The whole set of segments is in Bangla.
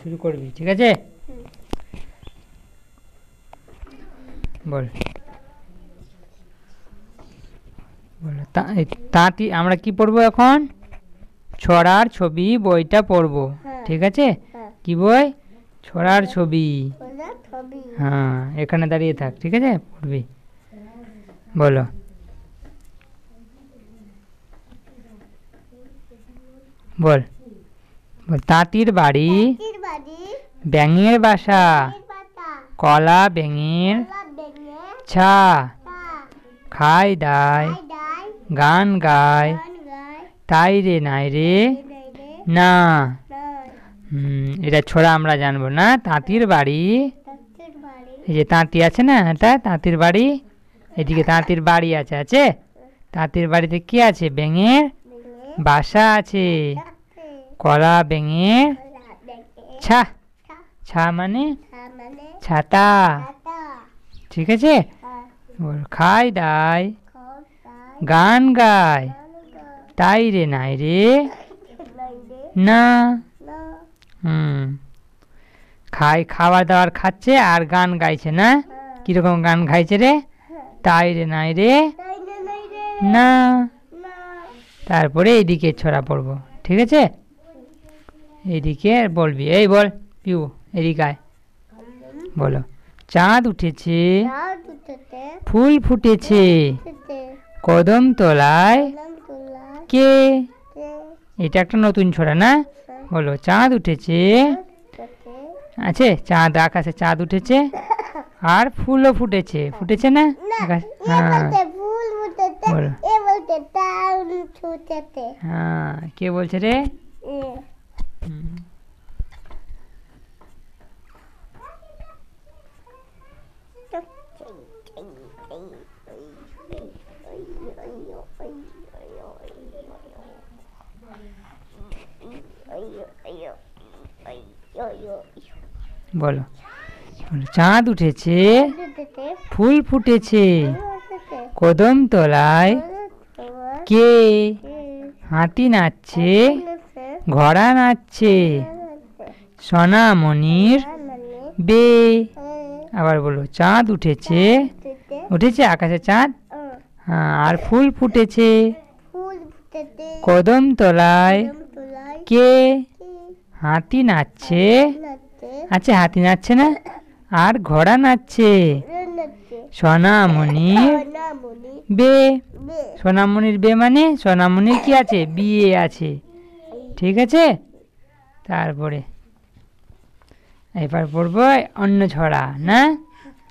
শুরু করবি, ঠিক আছে? বল বল। তাঁতি আমরা কি পড়বো এখন? ছড়ার ছবি বইটা পড়বো, ঠিক আছে? কি বই? ছড়ার ছবি। হ্যাঁ, এখানে দাঁড়িয়ে থাক, ঠিক আছে? পড়বি। বলো। বল। তাঁতির বাড়ি, ব্যাঙের বাসা, কলা ব্যাঙের ছা, খাই দায়, গান গায়, তাই রে নাই রে না। এটা ছড়া আমরা জানবো না। তাঁতির বাড়ি, এই যে তাঁতি আছে না, এটা তাঁতির বাড়ি। এদিকে তাঁতির বাড়ি আছে, আছে? তাঁতির বাড়িতে কি আছে? ব্যাঙের বাসা আছে, কলা ব্যাঙের ছা, ছা মানে ছাতা, ঠিক আছে? খাই দায়, গান গায়, তাই রে নাই রে না। খাওয়া দাওয়ার খাচ্ছে আর গান গাইছে না? কিরকম গান গাইছে রে? তাই রে নাই রে না। তারপরে এইদিকে ছড়া পড়বো, ঠিক আছে? এইদিকে বলবি। এই বল পিউ, এদিকে আয়। বলো। চাঁদ উঠেছে, ফুল ফুটেছে, কদম তলায় কে? এটা একটা নতুন ছড়া না? বলো। চাঁদ উঠেছে, আছে? চাঁদ, আকাশে চাঁদ উঠেছে, আর ফুলও ফুটেছে, ফুটেছে না? হ্যাঁ, বলো। হ্যাঁ, কে বলছে রে? বলো। চাঁদ উঠেছে, ফুল ফুটেছে, কদম তলায় কে? হাতি নাচছে, ঘোড়া নাচছে, সোনামণির বে। আবার বলো। চাঁদ উঠেছে, উঠেছে আকাশে চাঁদ, হ্যাঁ, আর ফুল ফুটেছে, কদম তলায় কে? হাতি নাচছে, আচ্ছা হাতি নাচছে না? আর ঘোড়া নাচছে, সোনামণির বে। সোনামণির বে মানে সোনামণির কি আছে? বিয়ে আছে, ঠিক আছে? তারপরে এবার পড়বো অন্য ছড়া না?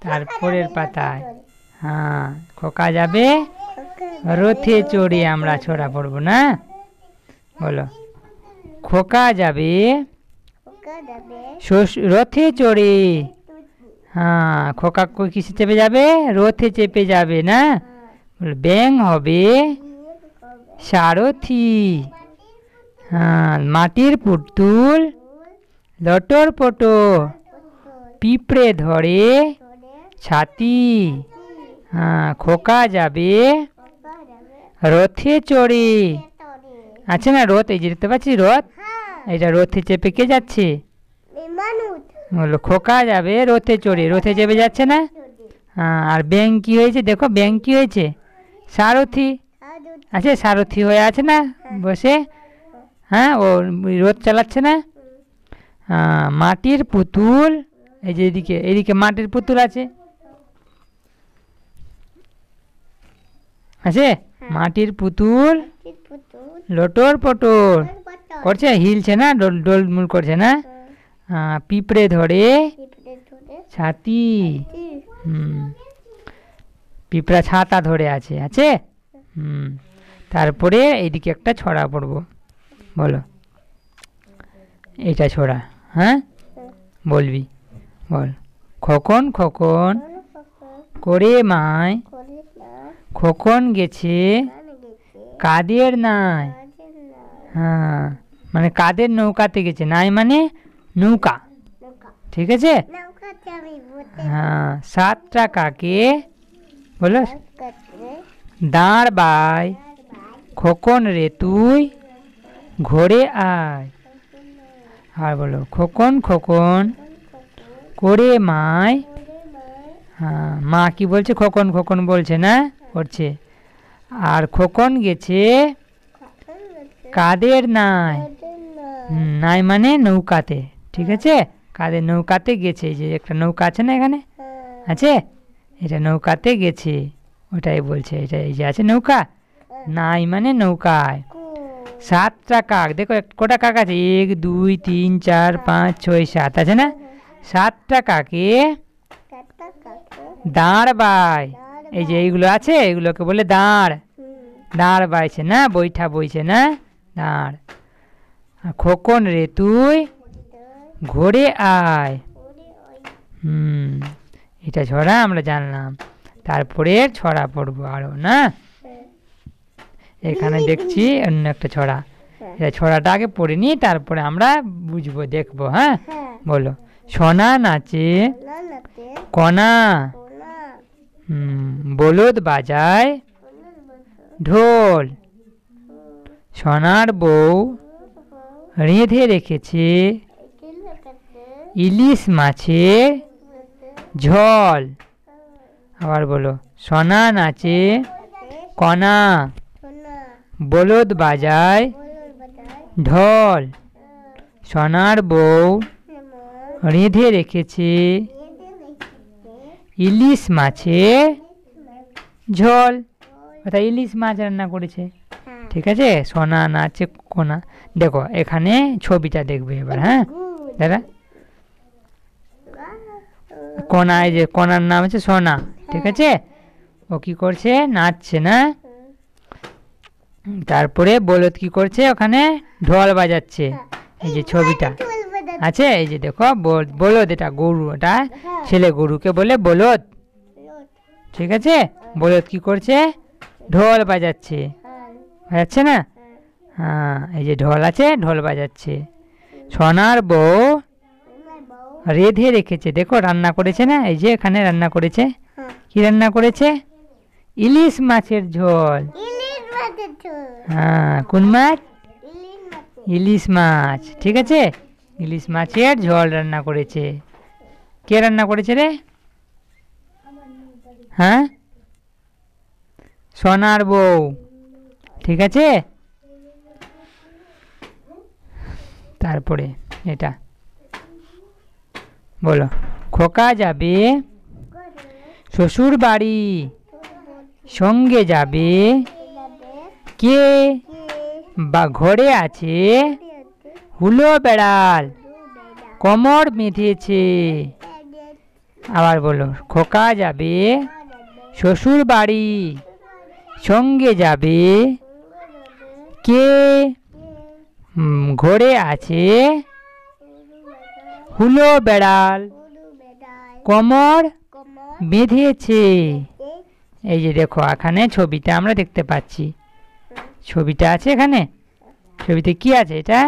তারপরের পাতায়। হ্যাঁ, খোকা যাবে রথে চড়ে, আমরা ছড়া পড়বো না? বলো। খোকা যাবে রথে চড়ে। হ্যাঁ, খোকা কিসে চেপে যাবে? রথে চেপে যাবে না? ব্যাঙ হবে সারথি, হ্যাঁ, মাটির পুতুল লটর পটর, পিঁপড়ে ধরে ছাতি। হ্যাঁ, খোকা যাবে রথে চড়ে, আছে না রথ? এই যে দেখতে পাচ্ছি রথ, এটা রথে চেপে কে যাচ্ছে? বললো খোকা যাবে রথে চড়ে, রথে চেপে যাচ্ছে না? হ্যাঁ, আর ব্যাঙ কি হয়েছে? দেখো ব্যাঙ কি হয়েছে? সারথি আছে, সারথি হয়ে আছে না বসে? হ্যাঁ, ও রথ চালাচ্ছে না? হ্যাঁ, মাটির পুতুল, এই যে এদিকে, এদিকে মাটির পুতুল আছে, আছে? মাটির পুতুল লটর পটর করছে, হিলছে না, ডোলমুল করছে না? পিঁপড়ে ধরে ছাতি, পিঁপড়া ছাতা ধরে আছে, আছে? তারপরে এইদিকে একটা ছড়া পড়বো, বলো। এটা ছড়া, হ্যাঁ, বলবি। বল। খোকন খোকন করে মায়, খোকন গেছে কাদের নাই। হ্যাঁ, মানে কাদের নৌকাতে গেছে, নাই মানে নৌকা, ঠিক আছে? হ্যাঁ, 7 টাকাকে, বলো। দাঁড় বাই, খোকন রে তুই ঘোরে আয়, আর বলো খোকন খোকন করে মায়। হ্যাঁ, মা কি বলছে? খোকন খোকন বলছে না, করছে। আর খোকন গেছে কাদের নাই। নাই মানে নৌকাতে, ঠিক আছে? কাদের নৌকাতে গেছে, এই যে একটা নৌকা আছে না এখানে, আছে, এটা নৌকাতে গেছে, ওটাই বলছে। এটা এই যে আছে নৌকা, নাই মানে নৌকায়। 7টা কাক, দেখো কটা কাক আছে? 1 2 3 4 5 6 7 আছে না? 7টা কাকে দাঁড় বাই। এই যে এইগুলো আছে, এগুলোকে বলে দাঁড়। দাঁড় বাইছে না, বৈঠা বইছে না, দাঁড়। খোকন রে তুই ঘোরে আয়। এটা ছড়া আমরা জানলাম। তারপরে ছড়া পড়বো আরো না। এখানে দেখছি অন্য একটা ছড়া, এটা ছড়াটা আগে পড়ে নি, তারপরে আমরা বুঝবো, দেখবো। হ্যাঁ, বলো। সোনা নাচে কণা, বলদ বাজায় ঢোল। সোনার বউ রেঁধে রেখেছে ইলিশ মাছের ঝোল। আবার বলো। সোনা নাচে কণা, বলদ বাজায় ঢোল। সোনার বউ রেঁধে রেখেছে ইলিশ মাছের ঝোল, অর্থাৎ ইলিশ মাছ রান্না করেছে। ঠিক আছে, সোনা নাচে কোনা। দেখো এখানে ছবিটা দেখবে এবার। হ্যাঁ দাদা, কোনা, এই যে কোনার নাম হচ্ছে সোনা, ঠিক আছে? ও কি করছে? নাচছে না। তারপরে বলদ কি করছে? ওখানে ঢোল বাজাচ্ছে। এই যে ছবিটা আছে, এই যে দেখো বলদ, এটা গরু, এটা ছেলে গরুকে বলে বলদ, ঠিক আছে? বলদ কি করছে? ঢোল বাজাচ্ছে, বাজাচ্ছে না? হ্যাঁ, এই যে ঢোল আছে, ঢোল বাজাচ্ছে। সোনার বউ রেঁধে রেখেছে, দেখো রান্না করেছে না, এই যে এখানে রান্না করেছে। কি রান্না করেছে? ইলিশ মাছের ঝোল। হ্যাঁ, কোন মাছ? ইলিশ মাছ, ঠিক আছে? ইলিশ মাছের ঝোল রান্না করেছে। কে রান্না করেছে রে? হ্যাঁ, সোনার বউ, ঠিক আছে? তারপরে এটা বলো। খোকা যাবে শ্বশুর বাড়ি, সঙ্গে যাবে কে? বা ঘরে আছে হুলো বেড়াল, কোমর বেঁধেছে। আবার বলো। খোকা যাবে শ্বশুর বাড়ি, সঙ্গে যাবে কে? ঘরে আছে হুলো বেড়াল, কোমর বেঁধেছে। এই যে দেখো এখানে ছবিটা আমরা দেখতে পাচ্ছি, ছবিটা আছে এখানে। ছবিতে কি আছে? এটা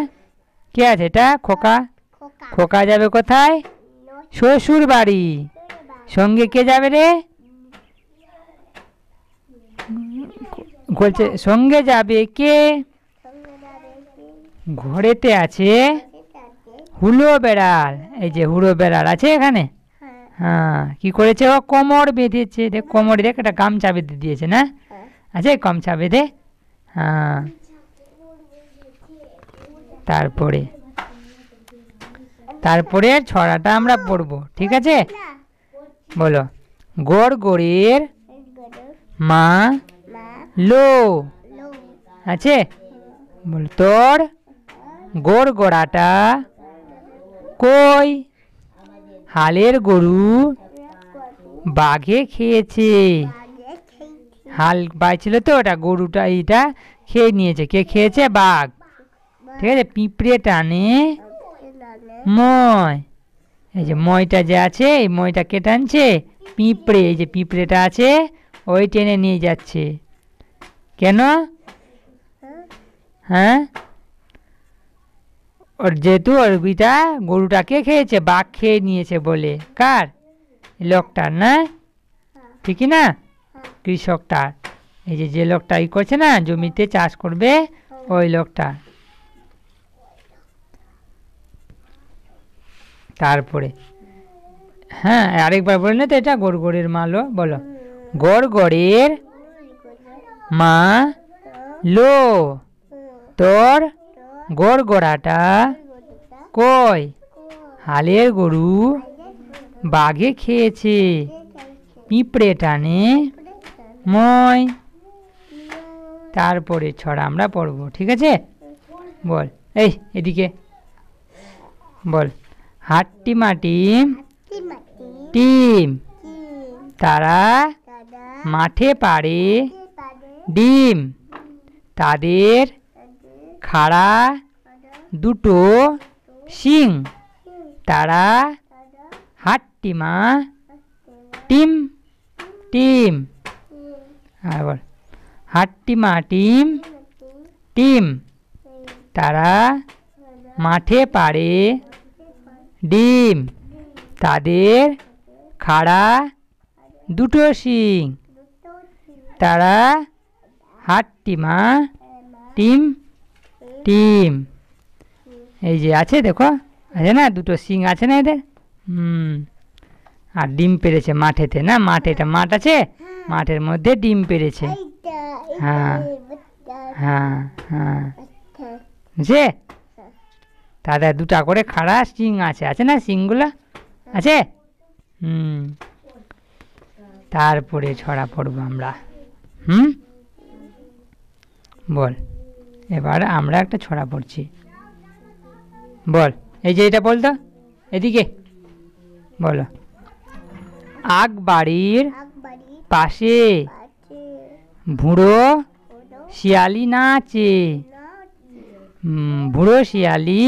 কে আছে? এটা খোকা। খোকা যাবে কোথায়? শ্বশুর বাড়ি। সঙ্গে কে যাবে রে? বলছে সঙ্গে যাবে কে? ঘরেতে আছে হুলো বেড়াল। এই যে হুলো বেড়াল আছে এখানে। হ্যাঁ, কি করেছে? ও কোমর বেঁধেছে। দেখ কোমরে, দেখ একটা গামছা বেঁধে দিয়েছে না, আছে গামছা বেঁধে। হ্যাঁ, তারপরে ছড়াটা আমরা পড়বো, ঠিক আছে? বলো। গোড় গোড়ের মা লো, আছে? বল তোর গোড় গোড়াটা কই? হালের গরু বাঘে খেয়েছে। হাল বাইছিল তো, ওটা গরুটা এইটা খেয়ে নিয়েছে। কে খেয়েছে? বাঘ, ঠিক আছে? পিঁপড়ে টানে মই। এই যে মইটা যে আছে, এই মইটা কে টানছে? পিঁপড়ে। এই যে পিঁপড়েটা আছে, ওই টেনে নিয়ে যাচ্ছে। কেন? হ্যাঁ, ওর যেহেতু ওইটা গরুটাকে খেয়েছে, বাঘ খেয়ে নিয়েছে বলে। কার? লোকটার না, ঠিকই না? কৃষকটার। এই যে লোকটা ই করছে না, জমিতে চাষ করবে, ওই লোকটা। তারপরে হ্যাঁ আরেকবার বলে না তো এটা গড়গড়ের মালো বলো গড়গড়ের মা লো তোর গড়গড়াটা কই হালের গরু বাঘে খেয়েছে পিঁপড়ে টানে মই তারপরে ছড়া আমরা পড়বো ঠিক আছে বল এই এদিকে বল হাট্টি মাটি টিম তারা মাঠে পাড়ে ডিম তাদের খাড়া দুটো শিং তারা হাট্টিমা টিম টিম আর বল হাট্টিমা টিম টিম তারা মাঠে পাড়ে ডিম তাদের খাড়া দুটো শিং তারা হাট্টিমা টিম টিম এই যে আছে দেখো আছে না দুটো শিং আছে না এদের আর ডিম পেড়েছে মাঠেতে না মাঠেটা মাঠ আছে মাঠের মধ্যে ডিম পেড়েছে হ্যাঁ হ্যাঁ হ্যাঁ বুঝছে তাদের দুটা করে খাড়া শিং আছে আছে না শিংগুলো আছে তারপরে ছড়া পড়বো আমরা বল এবার আমরা একটা ছড়া পড়ছি বল এই যে এটা বলতো এদিকে বলো আগ বাড়ির পাশে বুড়ো শিয়ালি নাচে বুড়ো শিয়ালি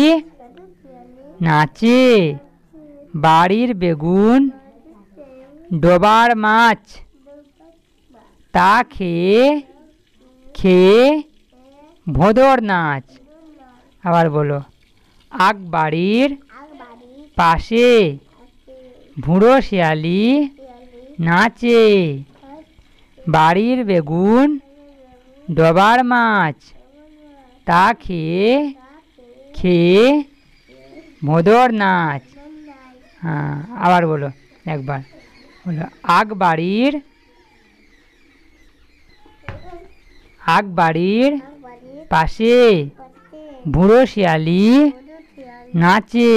নাচে বাড়ির বেগুন ডোবার মাছ তা খেয়ে খেয়ে ভোঁদর নাচ আবার বলো আগ বাড়ির পাশে বুড়ো শিয়ালি নাচে বাড়ির বেগুন ডোবার মাছ তা খেয়ে খেয়ে ভোঁদর নাচ হ্যাঁ আবার বলো একবার বলো আগ বাড়ির পাশে বুড়ো শিয়ালি নাচে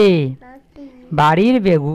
বাড়ির বেগুন